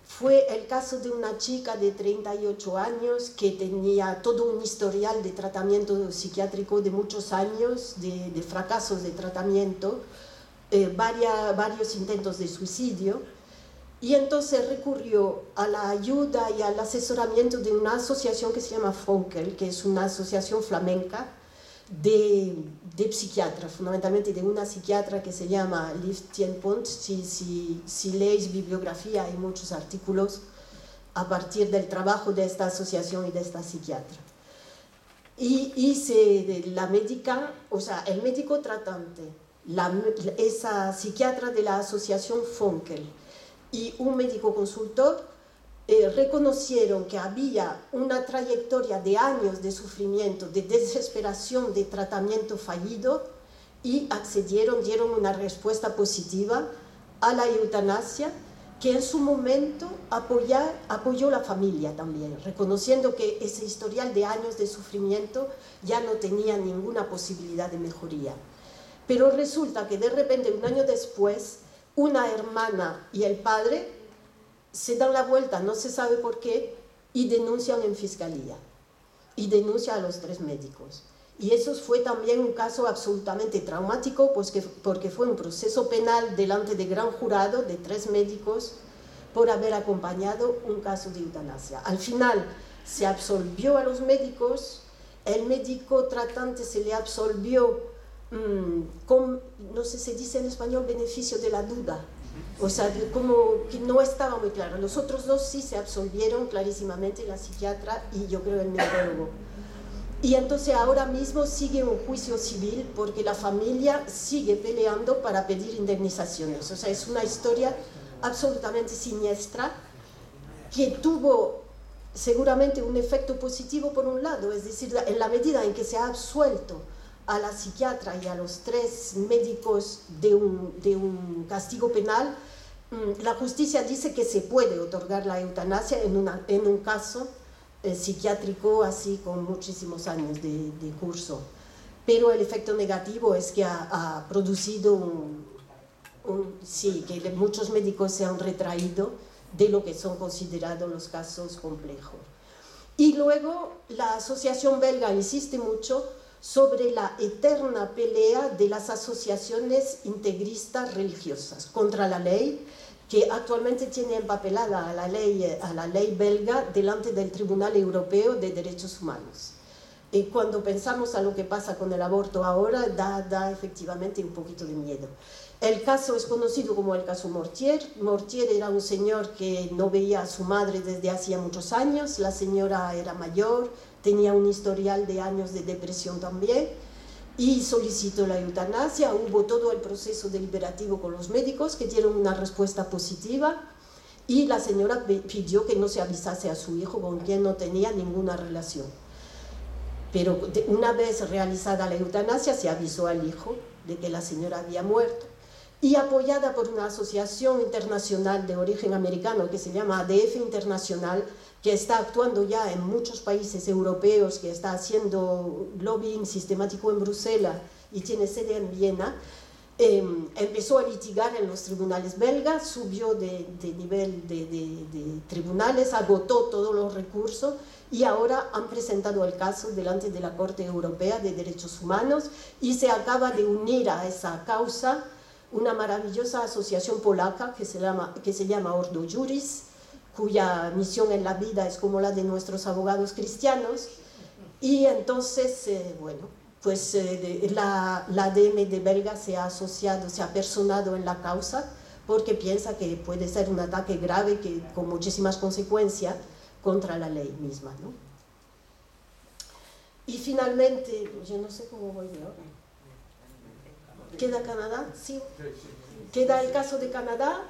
Fue el caso de una chica de 38 años que tenía todo un historial de tratamiento psiquiátrico de muchos años, de fracasos de tratamiento, varios intentos de suicidio, y entonces recurrió a la ayuda y al asesoramiento de una asociación que se llama Fonkel, que es una asociación flamenca de psiquiatras, fundamentalmente de una psiquiatra que se llama Liv Tien Pont. Si leéis bibliografía hay muchos artículos a partir del trabajo de esta asociación y de esta psiquiatra. La médica, o sea, el médico tratante, esa psiquiatra de la asociación Fonkel y un médico consultor reconocieron que había una trayectoria de años de sufrimiento, de desesperación, de tratamiento fallido y dieron una respuesta positiva a la eutanasia, que en su momento apoyó la familia también, reconociendo que ese historial de años de sufrimiento ya no tenía ninguna posibilidad de mejoría. Pero resulta que de repente, un año después, una hermana y el padre se dan la vuelta, no se sabe por qué, y denuncian en fiscalía, y denuncian a los 3 médicos. Y eso fue también un caso absolutamente traumático, pues porque fue un proceso penal delante de gran jurado de 3 médicos por haber acompañado un caso de eutanasia. Al final se absolvió a los médicos, el médico tratante se le absolvió con, no sé si se dice en español, beneficio de la duda. O sea, como que no estaba muy claro. Los otros 2 sí se absolvieron clarísimamente, la psiquiatra y yo creo el neurólogo. Y entonces ahora mismo sigue un juicio civil porque la familia sigue peleando para pedir indemnizaciones. O sea, es una historia absolutamente siniestra que tuvo seguramente un efecto positivo por un lado, es decir, en la medida en que se ha absuelto a la psiquiatra y a los 3 médicos de un castigo penal, la justicia dice que se puede otorgar la eutanasia en un caso psiquiátrico así con muchísimos años de curso. Pero el efecto negativo es que ha producido que muchos médicos se han retraído de lo que son considerados los casos complejos. Y luego la asociación belga insiste mucho sobre la eterna pelea de las asociaciones integristas religiosas contra la ley, que actualmente tiene empapelada a la ley belga delante del Tribunal Europeo de Derechos Humanos. Y cuando pensamos a lo que pasa con el aborto ahora, da efectivamente un poquito de miedo. El caso es conocido como el caso Mortier. Mortier era un señor que no veía a su madre desde hacía muchos años, la señora era mayor, tenía un historial de años de depresión también, y solicitó la eutanasia. Hubo todo el proceso deliberativo con los médicos que dieron una respuesta positiva, y la señora pidió que no se avisase a su hijo, con quien no tenía ninguna relación. Pero una vez realizada la eutanasia se avisó al hijo de que la señora había muerto, y apoyada por una asociación internacional de origen americano que se llama ADF Internacional, que está actuando ya en muchos países europeos, que está haciendo lobbying sistemático en Bruselas y tiene sede en Viena, empezó a litigar en los tribunales belgas, subió de nivel de tribunales, agotó todos los recursos y ahora han presentado el caso delante de la Corte Europea de Derechos Humanos, y se acaba de unir a esa causa una maravillosa asociación polaca que se llama Ordo Juris, cuya misión en la vida es como la de nuestros abogados cristianos. Y entonces, bueno, pues la ADM de belga se ha asociado, se ha personado en la causa porque piensa que puede ser un ataque grave con muchísimas consecuencias contra la ley misma, ¿no? Y finalmente, yo no sé cómo voy de ahora. ¿Queda Canadá? Sí. Queda el caso de Canadá.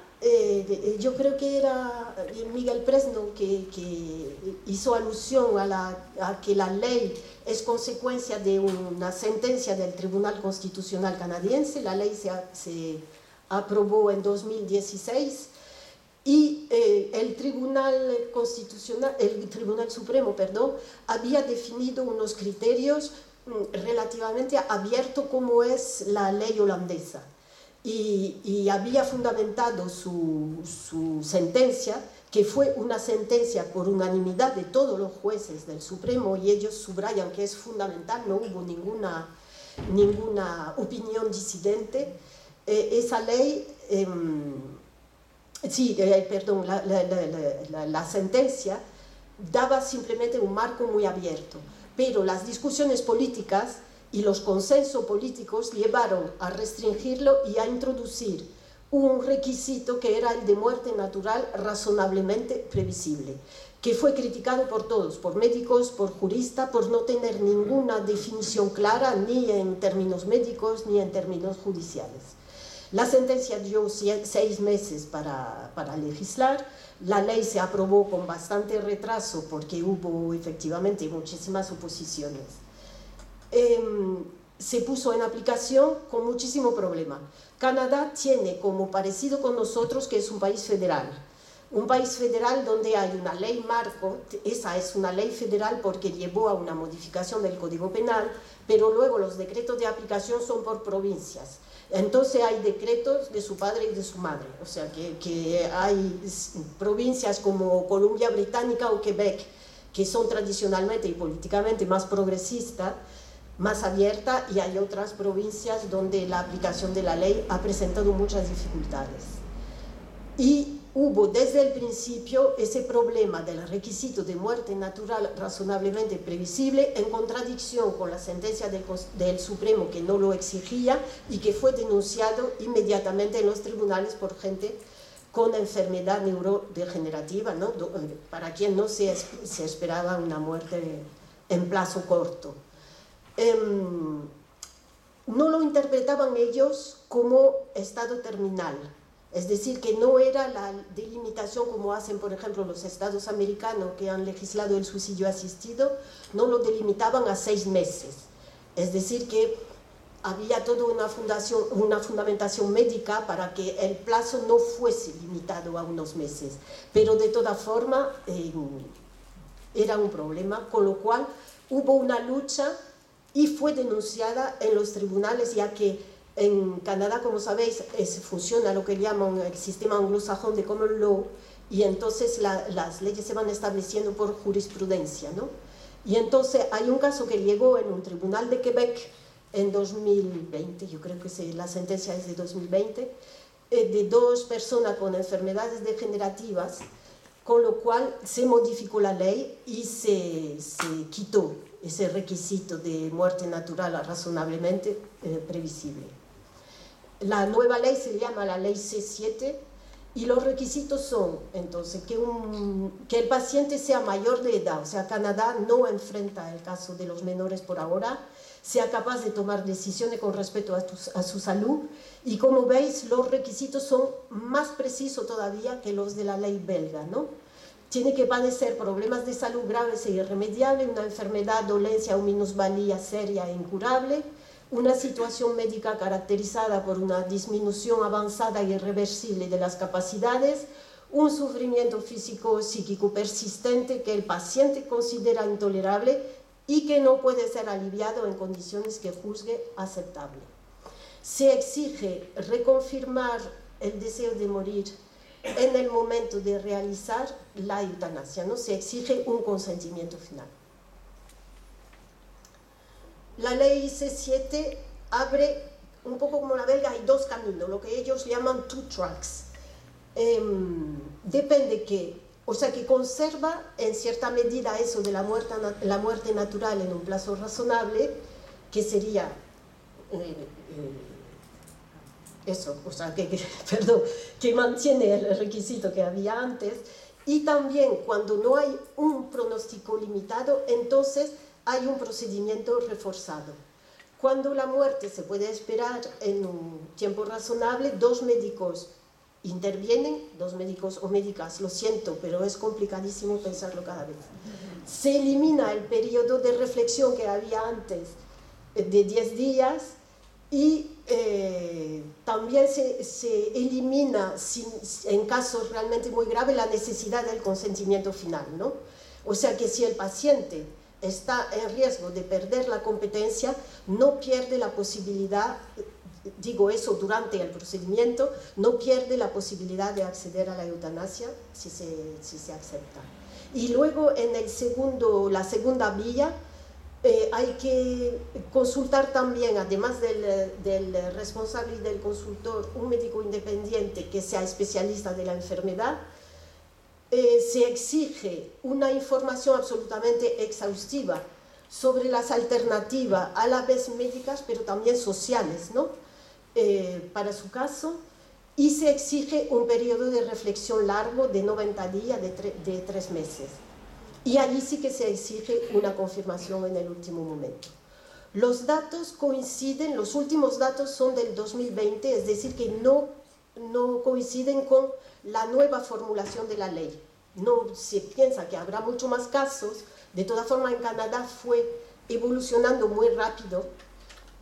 Yo creo que era Miguel Presno que hizo alusión a que la ley es consecuencia de una sentencia del Tribunal Constitucional canadiense. La ley se aprobó en 2016 y el Tribunal Supremo, había definido unos criterios relativamente abiertos como es la ley holandesa. Y había fundamentado su sentencia, que fue una sentencia por unanimidad de todos los jueces del Supremo, y ellos subrayan que es fundamental, no hubo ninguna opinión disidente. Esa ley, la sentencia daba simplemente un marco muy abierto, pero las discusiones políticas y los consensos políticos llevaron a restringirlo y a introducir un requisito que era el de muerte natural razonablemente previsible, que fue criticado por todos, por médicos, por juristas, por no tener ninguna definición clara ni en términos médicos ni en términos judiciales. La sentencia dio 6 meses para legislar. La ley se aprobó con bastante retraso porque hubo efectivamente muchísimas oposiciones. Se puso en aplicación con muchísimo problema. Canadá tiene como parecido con nosotros que es un país federal donde hay una ley marco. Esa es una ley federal porque llevó a una modificación del Código Penal, pero luego los decretos de aplicación son por provincias. Entonces hay decretos de su padre y de su madre, o sea que hay provincias como Columbia Británica o Quebec que son tradicionalmente y políticamente más progresistas, más abierta, y hay otras provincias donde la aplicación de la ley ha presentado muchas dificultades. Y hubo desde el principio ese problema del requisito de muerte natural razonablemente previsible en contradicción con la sentencia del Supremo que no lo exigía y que fue denunciado inmediatamente en los tribunales por gente con enfermedad neurodegenerativa, ¿no? Para quien no se esperaba una muerte en plazo corto. No lo interpretaban ellos como estado terminal, es decir, que no era la delimitación como hacen, por ejemplo, los estados americanos que han legislado el suicidio asistido, no lo delimitaban a 6 meses, es decir, que había toda una fundamentación médica para que el plazo no fuese limitado a unos meses, pero de toda forma era un problema, con lo cual hubo una lucha y fue denunciada en los tribunales, ya que en Canadá, como sabéis, funciona lo que llaman el sistema anglosajón de common law, y entonces las leyes se van estableciendo por jurisprudencia, ¿no? Y entonces hay un caso que llegó en un tribunal de Quebec en 2020, yo creo que la sentencia es de 2020, de 2 personas con enfermedades degenerativas, con lo cual se modificó la ley y se quitó ese requisito de muerte natural razonablemente previsible. La nueva ley se llama la ley C7 y los requisitos son, entonces, que el paciente sea mayor de edad, o sea, Canadá no enfrenta el caso de los menores por ahora, sea capaz de tomar decisiones con respecto a su salud, y como veis, los requisitos son más precisos todavía que los de la ley belga, ¿no? Tiene que padecer problemas de salud graves e irremediables, una enfermedad, dolencia o minusvalía seria e incurable, una situación médica caracterizada por una disminución avanzada e irreversible de las capacidades, un sufrimiento físico o psíquico persistente que el paciente considera intolerable y que no puede ser aliviado en condiciones que juzgue aceptable. Se exige reconfirmar el deseo de morir en el momento de realizar la eutanasia, ¿no? Se exige un consentimiento final. La ley C7 abre, un poco como la belga, hay 2 caminos, lo que ellos llaman 2 tracks. Depende que O sea que conserva en cierta medida eso de la muerte natural en un plazo razonable, que sería eso, o sea, que mantiene el requisito que había antes, y también cuando no hay un pronóstico limitado, entonces hay un procedimiento reforzado. Cuando la muerte se puede esperar en un tiempo razonable, 2 médicos intervienen, 2 médicos o médicas, lo siento, pero es complicadísimo pensarlo cada vez. Se elimina el periodo de reflexión que había antes de 10 días y también se elimina, en casos realmente muy graves, la necesidad del consentimiento final, ¿no? O sea que si el paciente está en riesgo de perder la competencia, no pierde la posibilidad, digo eso durante el procedimiento, no pierde la posibilidad de acceder a la eutanasia si se acepta. Y luego en la segunda vía, hay que consultar también, además del responsable y del consultor, un médico independiente que sea especialista de la enfermedad. Se exige una información absolutamente exhaustiva sobre las alternativas, a la vez médicas, pero también sociales, ¿no? Para su caso, y se exige un periodo de reflexión largo de 90 días, de 3 meses. Y allí sí que se exige una confirmación en el último momento. Los datos coinciden, los últimos datos son del 2020, es decir, que no coinciden con la nueva formulación de la ley. No se piensa que habrá mucho más casos. De todas formas, en Canadá fue evolucionando muy rápido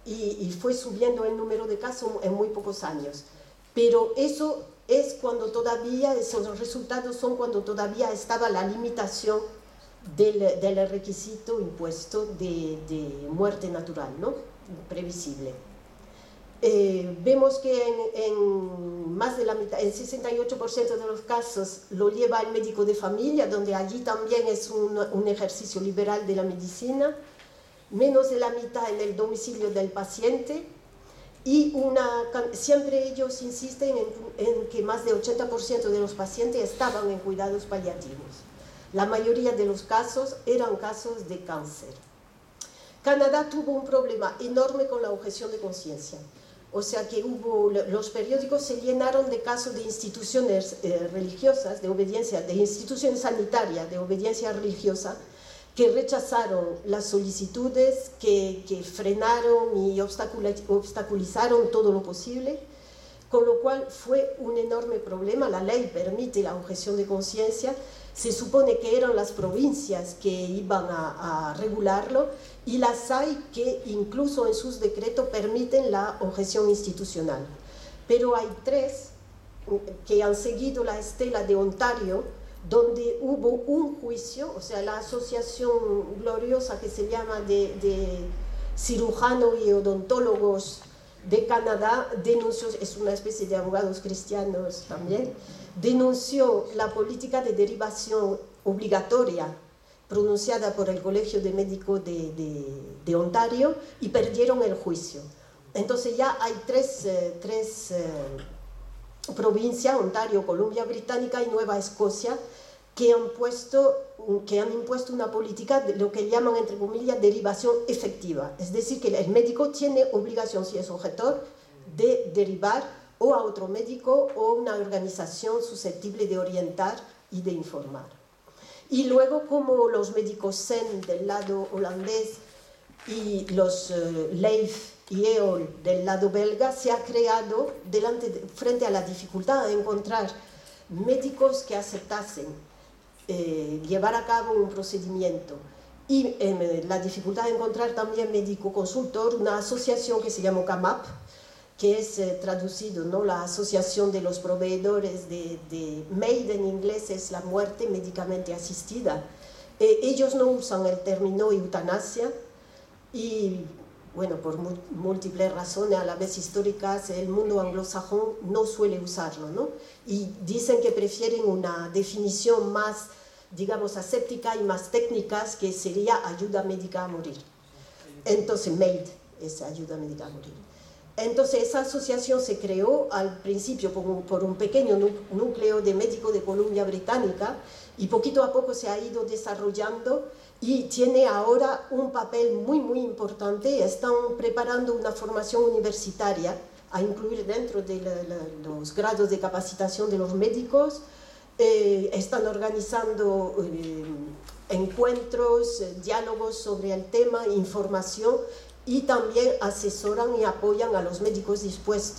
y fue subiendo el número de casos en muy pocos años. Pero eso es cuando todavía, esos resultados son cuando todavía estaba la limitación del requisito impuesto de muerte natural, ¿no? Previsible. Vemos que en más de la mitad, el 68% de los casos lo lleva el médico de familia, donde allí también es un ejercicio liberal de la medicina, menos de la mitad en el domicilio del paciente, y siempre ellos insisten en que más del 80% de los pacientes estaban en cuidados paliativos. La mayoría de los casos eran casos de cáncer. Canadá tuvo un problema enorme con la objeción de conciencia. O sea que los periódicos se llenaron de casos de instituciones religiosas, de instituciones sanitarias de obediencia religiosa, que rechazaron las solicitudes, que frenaron y obstaculizaron todo lo posible, con lo cual fue un enorme problema. La ley permite la objeción de conciencia, se supone que eran las provincias que iban a regularlo, y las hay que incluso en sus decretos permiten la objeción institucional. Pero hay 3 que han seguido la estela de Ontario, donde hubo un juicio, o sea, la asociación gloriosa que se llama de cirujanos y odontólogos de Canadá denunció, es una especie de abogados cristianos también, denunció la política de derivación obligatoria pronunciada por el Colegio de Médicos de Ontario, y perdieron el juicio. Entonces ya hay 3 provincias, Ontario, Columbia Británica y Nueva Escocia, que han impuesto una política de lo que llaman, entre comillas, derivación efectiva. Es decir, que el médico tiene obligación, si es objetor, de derivar o a otro médico o una organización susceptible de orientar y de informar. Y luego, como los médicos SEN del lado holandés y los Leif y EOL del lado belga, se ha creado, frente a la dificultad de encontrar médicos que aceptasen llevar a cabo un procedimiento, y la dificultad de encontrar también médico consultor, una asociación que se llama CAMAP, que es traducido, ¿no?, la asociación de los proveedores de MAID en inglés, es la muerte médicamente asistida. Ellos no usan el término eutanasia, y bueno, por múltiples razones, a la vez históricas, el mundo anglosajón no suele usarlo, ¿no? Y dicen que prefieren una definición más, digamos, aséptica y más técnica, que sería ayuda médica a morir. Entonces, MAID es ayuda médica a morir. Entonces esa asociación se creó al principio por un pequeño núcleo de médicos de Columbia Británica y poquito a poco se ha ido desarrollando y tiene ahora un papel muy importante. Están preparando una formación universitaria a incluir dentro de los grados de capacitación de los médicos. Están organizando encuentros, diálogos sobre el tema, información, y también asesoran y apoyan a los médicos dispuestos